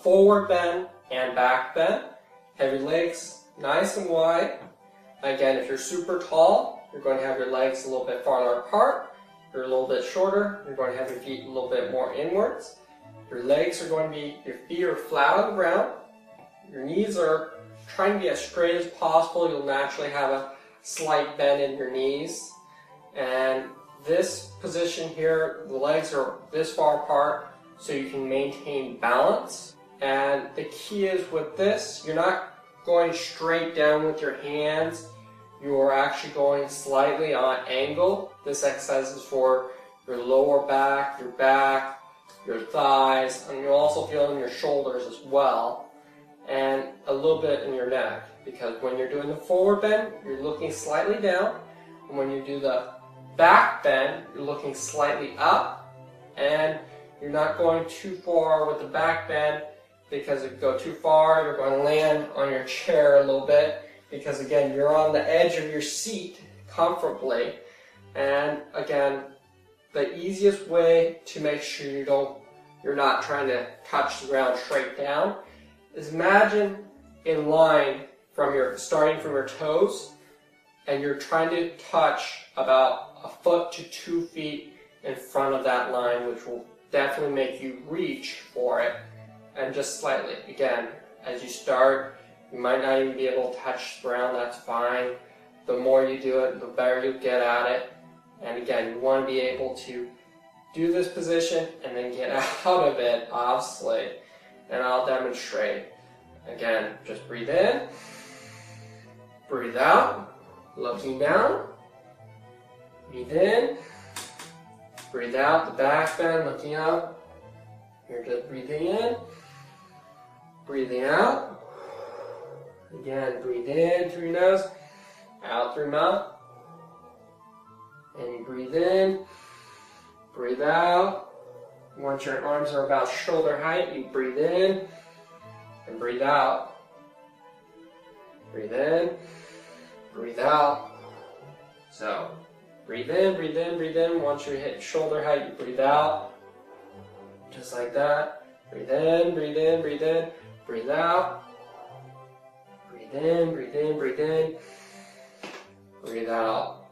forward bend and back bend. Have your legs nice and wide. Again, if you're super tall, you're going to have your legs a little bit farther apart. If you're a little bit shorter, you're going to have your feet a little bit more inwards. Your legs are going to be, your feet are flat on the ground. Your knees are trying to be as straight as possible. You'll naturally have a slight bend in your knees. And this position here, the legs are this far apart so you can maintain balance. And the key is with this, you're not going straight down with your hands. You are actually going slightly on angle. This exercise is for your lower back, your thighs, and you'll also feel in your shoulders as well, and a little bit in your neck, because when you're doing the forward bend, you're looking slightly down, and when you do the back bend, you're looking slightly up, and you're not going too far with the back bend, because if you go too far, you're going to land on your chair a little bit, because again, you're on the edge of your seat comfortably. And again, the easiest way to make sure you're not trying to touch the ground straight down is imagine in line starting from your toes, and you're trying to touch about a foot to 2 feet in front of that line, which will definitely make you reach for it, and just slightly. Again, as you start, you might not even be able to touch the ground. That's fine. The more you do it, the better you get at it. And again, you want to be able to do this position and then get out of it, obviously. And I'll demonstrate. Again, just breathe in, breathe out, looking down, breathe in, breathe out, the back bend, looking up. You're just breathing in, breathing out. Again, breathe in through your nose, out through your mouth. And you breathe in, breathe out. Once your arms are about shoulder height, you breathe in and breathe out. Breathe in, breathe out. So, breathe in, breathe in, breathe in. Once you hit shoulder height, you breathe out. Just like that. Breathe in, breathe in, breathe in, breathe out. Breathe in, breathe in, breathe in. Breathe out.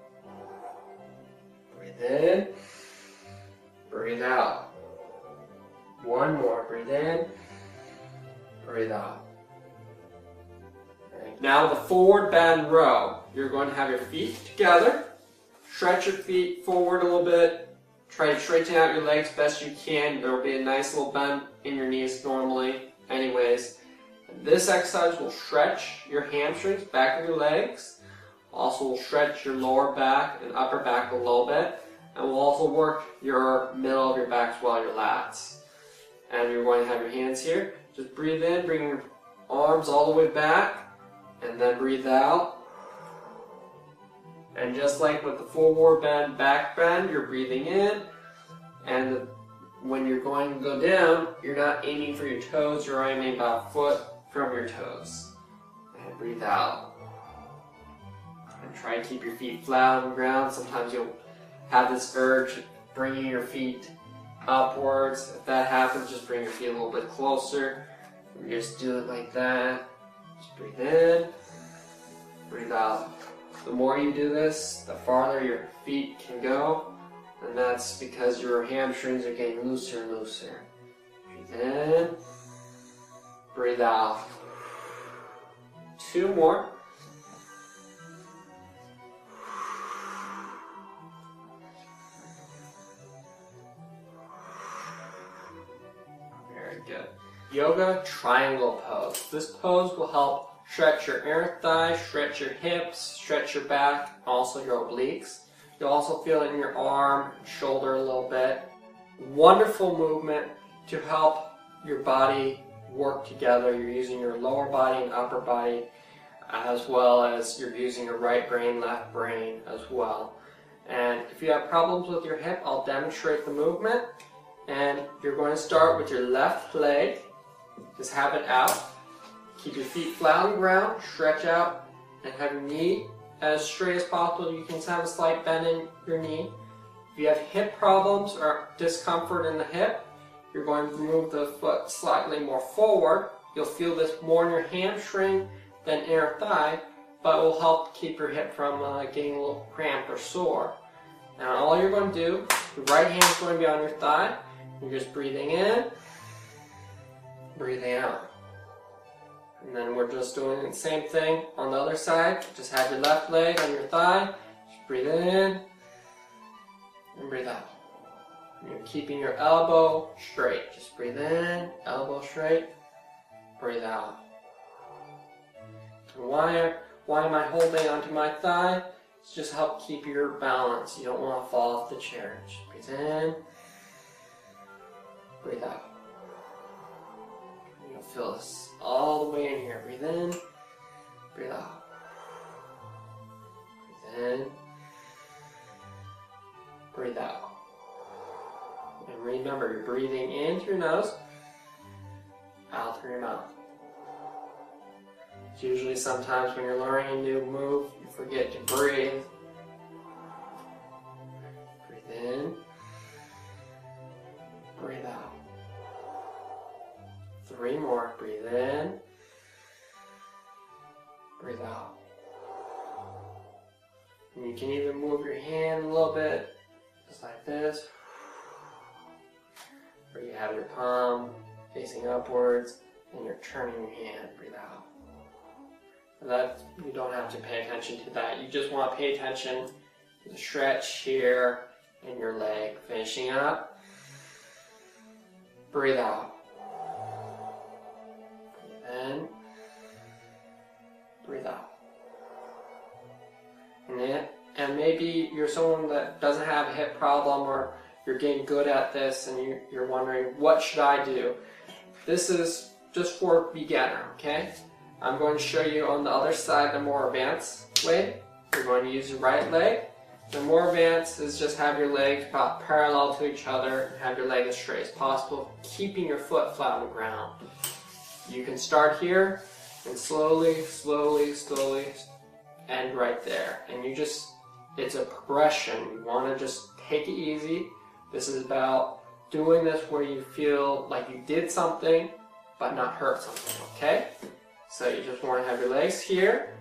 Breathe in, breathe out. One more, breathe in, breathe out. Okay. Now the forward bend row. You're going to have your feet together, stretch your feet forward a little bit, try to straighten out your legs best you can. There will be a nice little bend in your knees normally anyways. This exercise will stretch your hamstrings, back of your legs. Also will stretch your lower back and upper back a little bit. And will also work your middle of your back as well, your lats. And you're going to have your hands here. Just breathe in, bring your arms all the way back, and then breathe out. And just like with the forward bend, back bend, you're breathing in. And when you're going to go down, you're not aiming for your toes, you're aiming about a foot from your toes. And breathe out. And try to keep your feet flat on the ground. Sometimes you'll have this urge bringing your feet upwards. If that happens, just bring your feet a little bit closer. And just do it like that. Just breathe in, breathe out. The more you do this, the farther your feet can go, and that's because your hamstrings are getting looser and looser. Breathe in, breathe out. 2 more. Good. Yoga triangle pose. This pose will help stretch your inner thighs, stretch your hips, stretch your back, also your obliques. You'll also feel it in your arm, shoulder a little bit. Wonderful movement to help your body work together. You're using your lower body and upper body, as well as you're using your right brain, left brain as well. And if you have problems with your hip, I'll demonstrate the movement. And you're going to start with your left leg. Just have it out. Keep your feet flat on the ground, stretch out, and have your knee as straight as possible. You can have a slight bend in your knee. If you have hip problems or discomfort in the hip, you're going to move the foot slightly more forward. You'll feel this more in your hamstring than inner thigh, but it will help keep your hip from getting a little cramped or sore. Now all you're going to do, your right hand is going to be on your thigh. You're just breathing in, breathing out. And then we're just doing the same thing on the other side. Just have your left leg on your thigh. Just breathe in and breathe out. And you're keeping your elbow straight. Just breathe in, elbow straight, breathe out. And why am I holding onto my thigh? It's just help keep your balance. You don't want to fall off the chair. Just breathe in, breathe out. You'll feel this all the way in here. Breathe in, breathe out. Breathe in, breathe out. And remember, you're breathing in through your nose, out through your mouth. It's usually sometimes when you're learning a new move, you forget to breathe. Breathe in, breathe out. 3 more. Breathe in, breathe out. And you can even move your hand a little bit, just like this. Or you have your palm facing upwards and you're turning your hand. Breathe out. That you don't have to pay attention to that. You just want to pay attention to the stretch here in your leg. Finishing up. Breathe out. Breathe in. Breathe out. And maybe you're someone that doesn't have a hip problem, or you're getting good at this and you're wondering, what should I do? This is just for beginner, okay? I'm going to show you on the other side the more advanced way. You're going to use your right leg. The more advanced is just have your legs about parallel to each other and have your leg as straight as possible, keeping your foot flat on the ground. You can start here and slowly, slowly, slowly end right there. And it's a progression. You want to just take it easy. This is about doing this where you feel like you did something but not hurt something, okay? So you just want to have your legs here,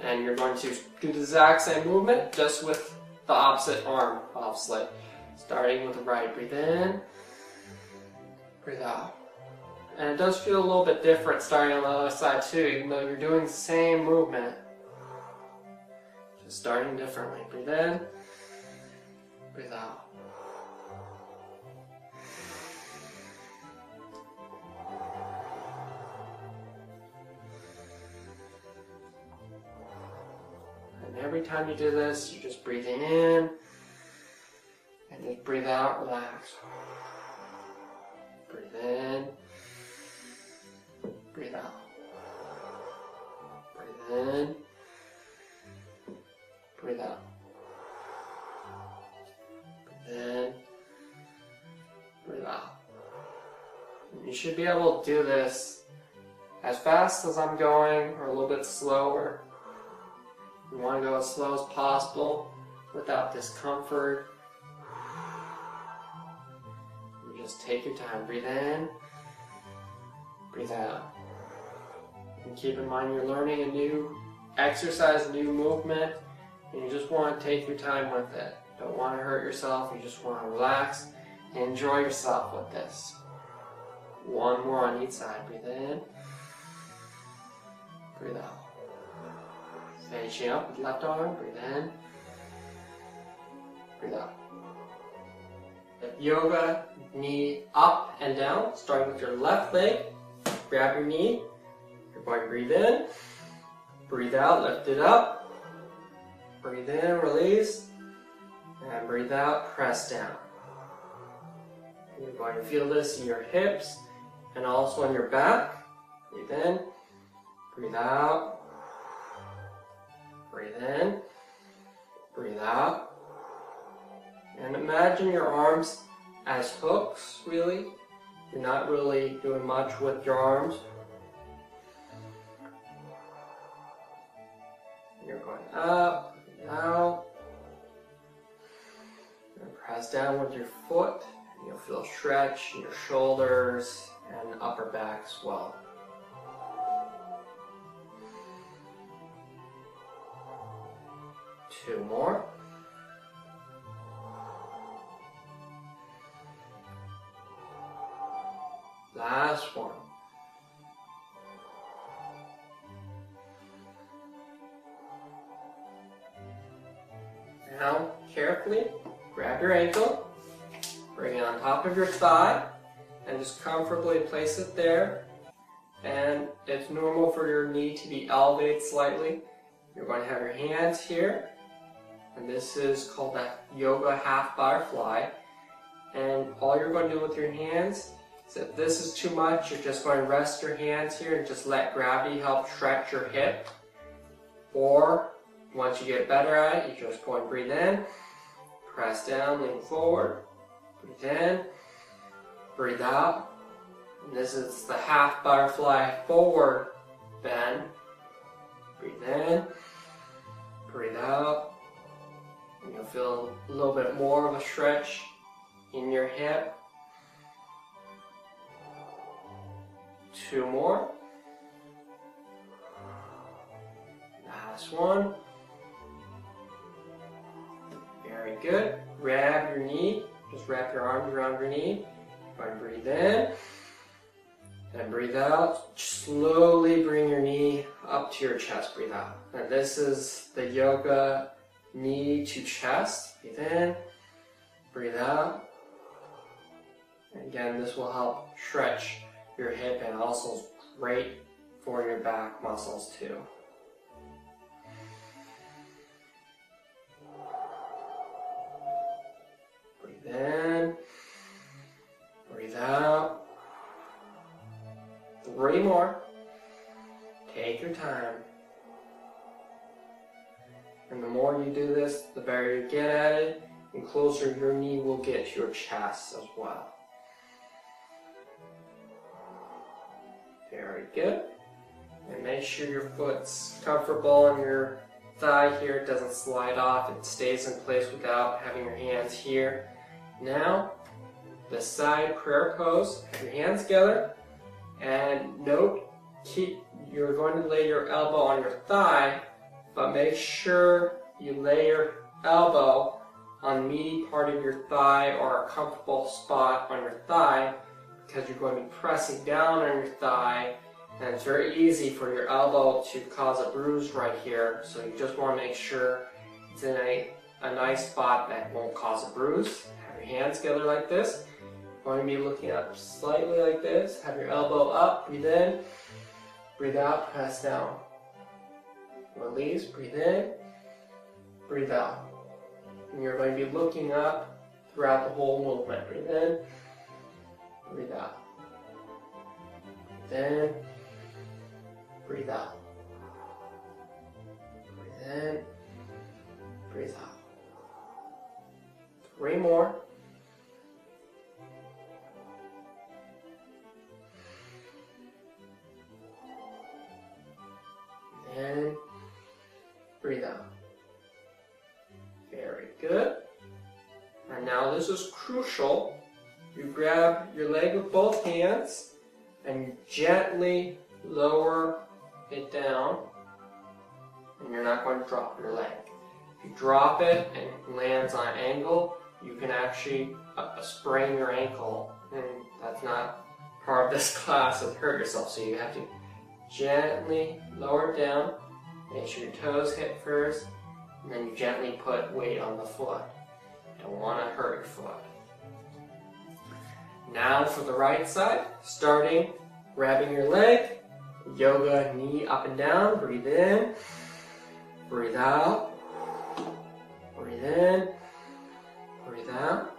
and you're going to do the exact same movement, just with the opposite arm, obviously. Starting with the right, breathe in, breathe out. And it does feel a little bit different starting on the other side too, even though you're doing the same movement. Just starting differently. Breathe in, breathe out. Every time you do this, you're just breathing in and just breathe out, relax. Breathe in, breathe out. Breathe in, breathe out. Breathe in, breathe out. And you should be able to do this as fast as I'm going or a little bit slower. You want to go as slow as possible without discomfort. You just take your time. Breathe in, breathe out. And keep in mind you're learning a new exercise, a new movement, and you just want to take your time with it. Don't want to hurt yourself. You just want to relax and enjoy yourself with this. 1 more on each side. Breathe in, breathe out. Finishing up with left arm, breathe in, breathe out. Yoga, knee up and down, starting with your left leg. Grab your knee, you're going to breathe in, breathe out, lift it up, breathe in, release, and breathe out, press down. You're going to feel this in your hips and also on your back. Breathe in, breathe out. Breathe in, breathe out, and imagine your arms as hooks, really. You're not really doing much with your arms. You're going up, out, and press down with your foot, You'll feel a stretch in your shoulders and upper back as well. Two more. Last one. Now, carefully grab your ankle, bring it on top of your thigh, and just comfortably place it there. And it's normal for your knee to be elevated slightly. You're going to have your hands here, and this is called the yoga half butterfly. And all you're going to do with your hands is, if this is too much, you're just going to rest your hands here and just let gravity help stretch your hip. Or once you get better at it, you're just going to breathe in, press down, lean forward, breathe in, breathe out. And this is the half butterfly forward bend. Breathe in, breathe out, and you'll feel a little bit more of a stretch in your hip. Two more. Last one. Very good. Grab your knee. Just wrap your arms around your knee. Go and breathe in. And breathe out. Slowly bring your knee up to your chest. Breathe out. And this is the yoga knee to chest. Breathe in. Breathe out. And again, this will help stretch your hip and also great for your back muscles too. Breathe in. Breathe out. Three more. Take your time. And the more you do this, the better you get at it, and closer your knee will get to your chest as well. Very good. And make sure your foot's comfortable on your thigh here. It doesn't slide off. It stays in place without having your hands here. Now, the side prayer pose. Have your hands together. And note, you're going to lay your elbow on your thigh, but make sure you lay your elbow on the meaty part of your thigh or a comfortable spot on your thigh, because you're going to be pressing down on your thigh, and it's very easy for your elbow to cause a bruise right here. So you just want to make sure it's in a nice spot that won't cause a bruise. Have your hands together like this. You're going to be looking up slightly like this. Have your elbow up, breathe in, breathe out, press down. Release, breathe in, breathe out. And you're going to be looking up throughout the whole movement. Breathe in, breathe out. Breathe in, breathe out. Breathe in, breathe out. Three more. And breathe out. Very good. And now this is crucial. You grab your leg with both hands and you gently lower it down, and you're not going to drop your leg. If you drop it and it lands on an angle, you can actually sprain your ankle, and that's not part of this class, and hurt yourself. So you have to gently lower it down, make sure your toes hit first, and then you gently put weight on the foot. You don't want to hurt your foot. Now for the right side, starting grabbing your leg, yoga knee up and down, breathe in, breathe out, breathe in, breathe out.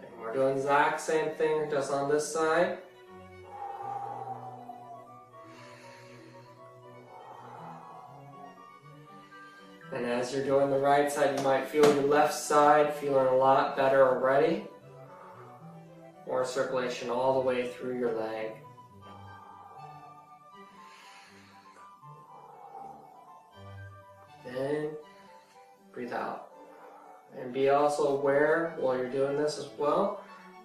And we're doing the exact same thing just on this side. And as you're doing the right side, you might feel your left side feeling a lot better already. More circulation all the way through your leg. Then breathe out. And be also aware while you're doing this as well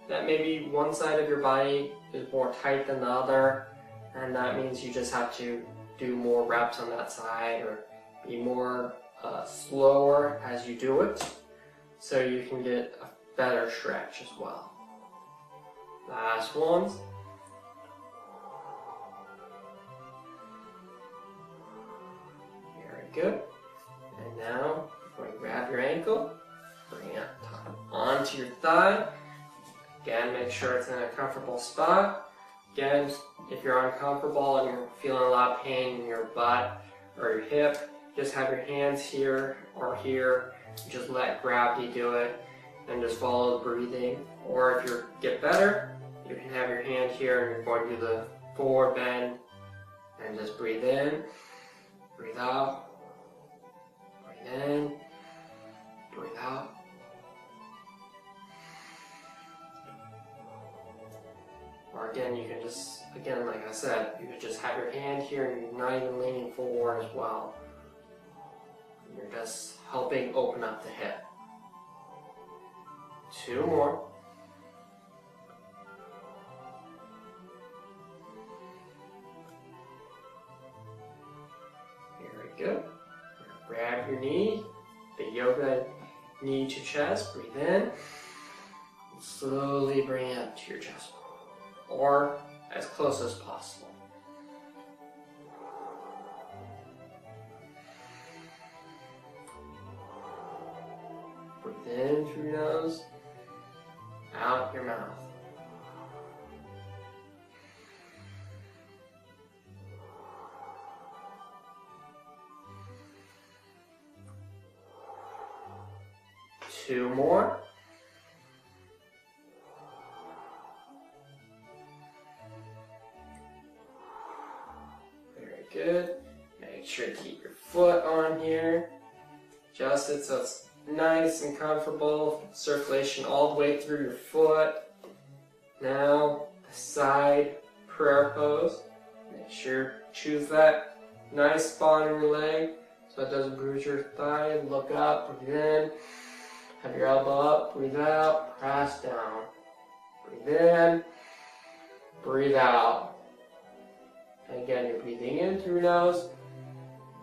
that maybe one side of your body is more tight than the other, and that means you just have to do more reps on that side or be more slower as you do it, so you can get a better stretch as well. Last ones. Very good. And now, you're going to grab your ankle, bring it onto your thigh. Again, make sure it's in a comfortable spot. Again, if you're uncomfortable and you're feeling a lot of pain in your butt or your hip, just have your hands here or here. Just let gravity do it and just follow the breathing. Or if you get better, you can have your hand here and you're going to do the forward bend and just breathe in, breathe out, breathe in, breathe out. Or again, you can just, again, like I said, you could just have your hand here and you're not even leaning forward as well. You're just helping open up the hip. 2 more. Very good. Grab your knee, the yoga knee to chest, breathe in. Slowly bring it up to your chest, or as close as possible. Breathe in through your nose, out your mouth. Two more. Very good. Make sure to keep your foot on here. Adjust it so it's nice and comfortable. Circulation all the way through your foot. Now, the side prayer pose. Make sure choose that nice spot in your leg so it doesn't bruise your thigh. Look up, breathe in. Have your elbow up, breathe out, press down. Breathe in, breathe out. And again, you're breathing in through your nose,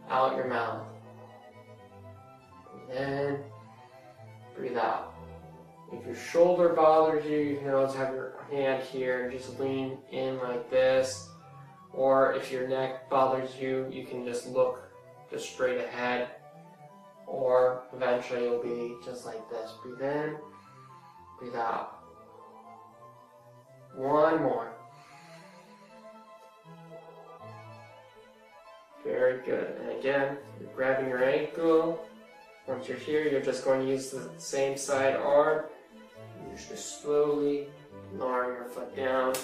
out your mouth. Breathe in, breathe out. If your shoulder bothers you, you can always have your hand here and just lean in like this. Or if your neck bothers you, you can just look just straight ahead. Or eventually it'll be just like this. Breathe in, breathe out. One more. Very good. And again, you're grabbing your ankle. Once you're here, you're just going to use the same side arm. You're just slowly lowering your foot down.